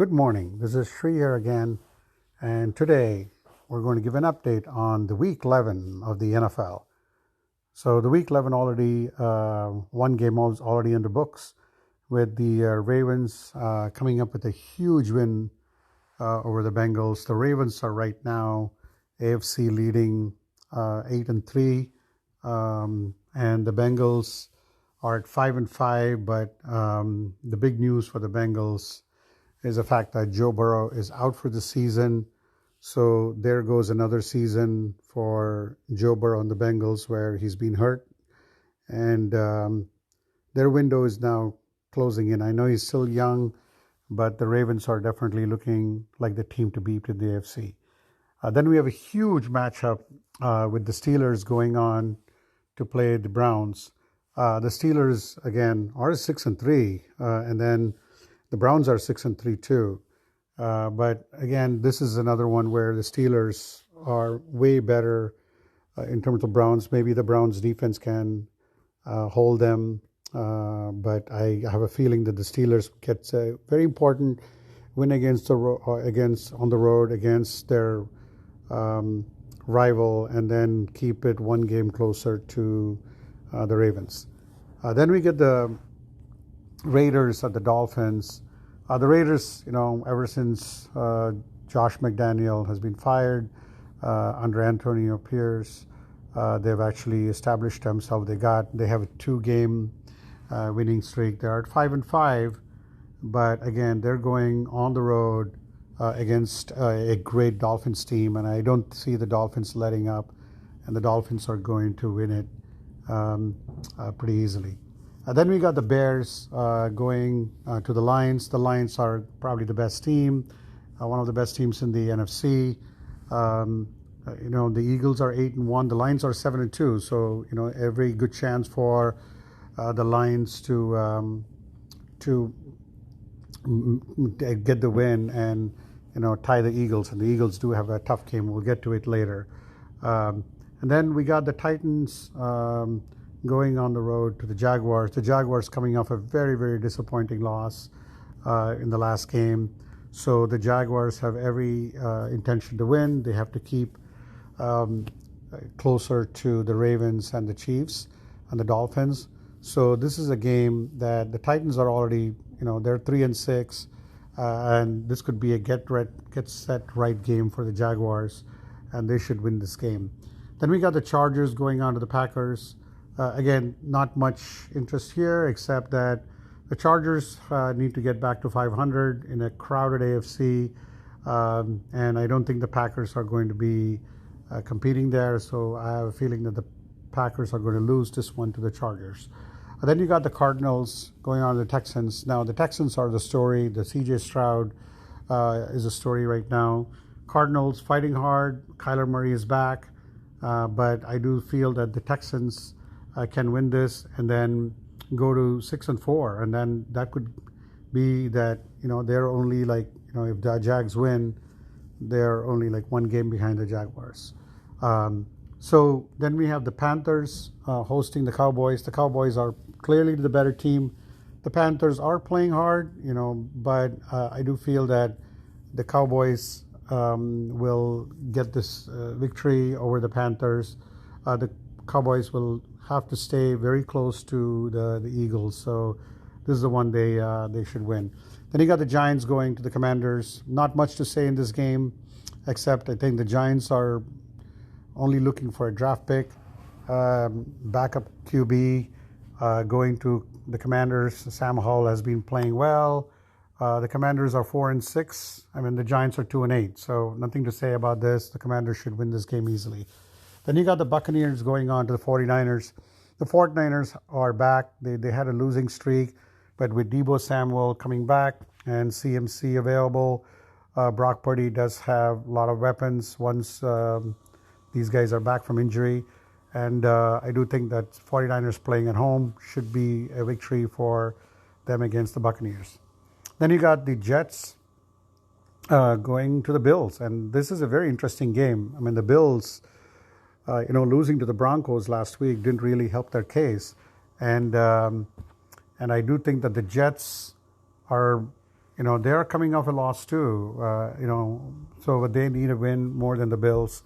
Good morning. This is Sri here again, and today we're going to give an update on the Week 11 of the NFL. So the Week 11 already, one game was already in the books with the Ravens coming up with a huge win over the Bengals. The Ravens are right now AFC leading 8-3, and the Bengals are at 5-5. But the big news for the Bengals is the fact that Joe Burrow is out for the season. So there goes another season for Joe Burrow and the Bengals where he's been hurt. And their window is now closing in. I know he's still young, but the Ravens are definitely looking like the team to beat in the AFC. Then we have a huge matchup with the Steelers going on to play the Browns. The Steelers, again, are 6-3, and then the Browns are 6-3 too. But again, this is another one where the Steelers are way better in terms of Browns. Maybe the Browns defense can hold them, but I have a feeling that the Steelers gets a very important win against on the road against their rival, and then keep it one game closer to the Ravens. Then we get the Raiders at the Dolphins. The Raiders, ever since Josh McDaniel has been fired under Antonio Pierce, they've actually established themselves. They have a 2-game winning streak. They're at 5-5, but again, they're going on the road against a great Dolphins team, and I don't see the Dolphins letting up, and the Dolphins are going to win it pretty easily. Then we got the Bears going to the Lions. The Lions are probably the best team, one of the best teams in the NFC. The Eagles are 8-1. The Lions are 7-2. So every good chance for the Lions to get the win and tie the Eagles. And the Eagles do have a tough game. We'll get to it later. And then we got the Titans going on the road to the Jaguars. The Jaguars coming off a very, very disappointing loss in the last game. So the Jaguars have every intention to win. They have to keep closer to the Ravens and the Chiefs and the Dolphins. So this is a game that the Titans are already, they're 3-6, and this could be a get set right game for the Jaguars, and they should win this game. Then we got the Chargers going on to the Packers. Again, not much interest here, except that the Chargers need to get back to 500 in a crowded AFC, and I don't think the Packers are going to be competing there, so I have a feeling that the Packers are going to lose this one to the Chargers. Then you got the Cardinals going on to the Texans. Now, the Texans are the story. The C.J. Stroud is a story right now. Cardinals fighting hard. Kyler Murray is back, but I do feel that the Texans can win this and then go to 6-4, and then that could be that they're only if the Jags win, they're only one game behind the Jaguars. So then we have the Panthers hosting the Cowboys. The Cowboys are clearly the better team. The Panthers are playing hard, but I do feel that the Cowboys will get this victory over the Panthers. The Cowboys will have to stay very close to the Eagles, so this is the one they should win. Then you got the Giants going to the Commanders. Not much to say in this game, except I think the Giants are only looking for a draft pick, backup QB going to the Commanders. Sam Howell has been playing well. The Commanders are 4-6. I mean, the Giants are 2-8, so nothing to say about this. The Commanders should win this game easily. Then you got the Buccaneers going on to the 49ers. The 49ers are back. They had a losing streak, but with Deebo Samuel coming back and CMC available, Brock Purdy does have a lot of weapons once these guys are back from injury. And I do think that 49ers playing at home should be a victory for them against the Buccaneers. Then you got the Jets going to the Bills. And this is a very interesting game. I mean, the Bills, losing to the Broncos last week didn't really help their case. And I do think that the Jets are, they're coming off a loss too. So they need a win more than the Bills.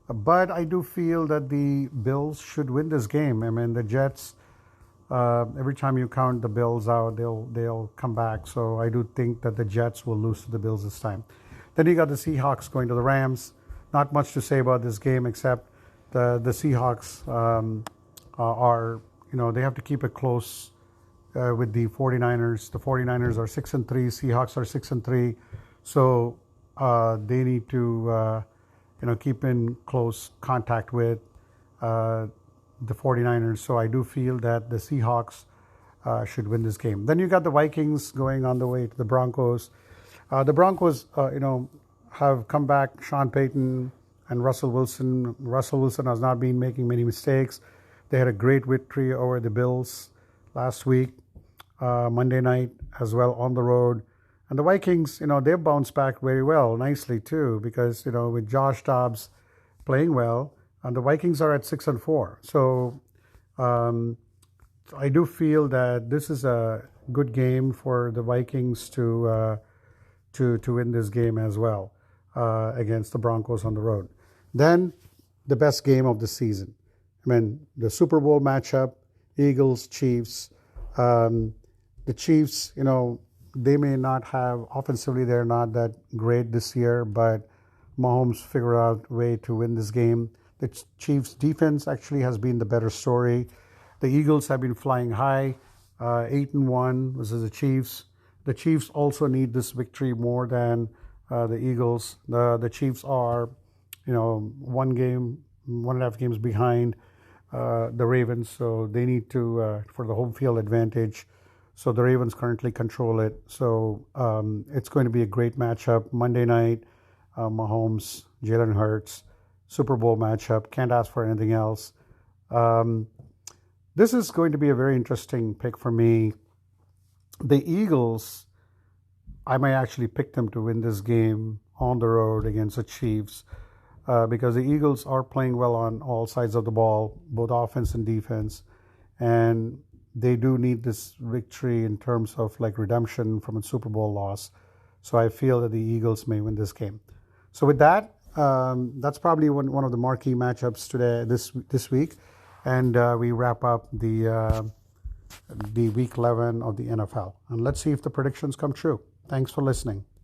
But I do feel that the Bills should win this game. I mean, the Jets. Every time you count the Bills out, they'll come back. So I do think that the Jets will lose to the Bills this time. Then you got the Seahawks going to the Rams. Not much to say about this game except the Seahawks are they have to keep it close with the 49ers. The 49ers are 6-3. Seahawks are 6-3. So they need to keep in close contact with the 49ers. So I do feel that the Seahawks should win this game. Then you got the Vikings going on the way to the Broncos. The Broncos, have come back. Sean Payton and Russell Wilson. Russell Wilson has not been making many mistakes. They had a great victory over the Bills last week, Monday night as well on the road. And the Vikings, they've bounced back very well, nicely too, because, with Josh Dobbs playing well, and the Vikings are at 6-4. So I do feel that this is a good game for the Vikings to win this game as well against the Broncos on the road. Then the best game of the season. I mean, the Super Bowl matchup, Eagles, Chiefs. The Chiefs, they may not have, offensively, they're not that great this year, but Mahomes figured out a way to win this game. The Chiefs' defense actually has been the better story. The Eagles have been flying high, 8-1 versus the Chiefs. The Chiefs also need this victory more than the Eagles. The Chiefs are, 1.5 games behind the Ravens, so they need to for the home field advantage. So the Ravens currently control it. So it's going to be a great matchup Monday night. Mahomes, Jalen Hurts. Super Bowl matchup. Can't ask for anything else. This is going to be a very interesting pick for me. The Eagles, I might actually pick them to win this game on the road against the Chiefs because the Eagles are playing well on all sides of the ball, both offense and defense. And they do need this victory in terms of like redemption from a Super Bowl loss. So I feel that the Eagles may win this game. So with that, that's probably one of the marquee matchups today, this week, and we wrap up the week 11 of the NFL. And let's see if the predictions come true. Thanks for listening.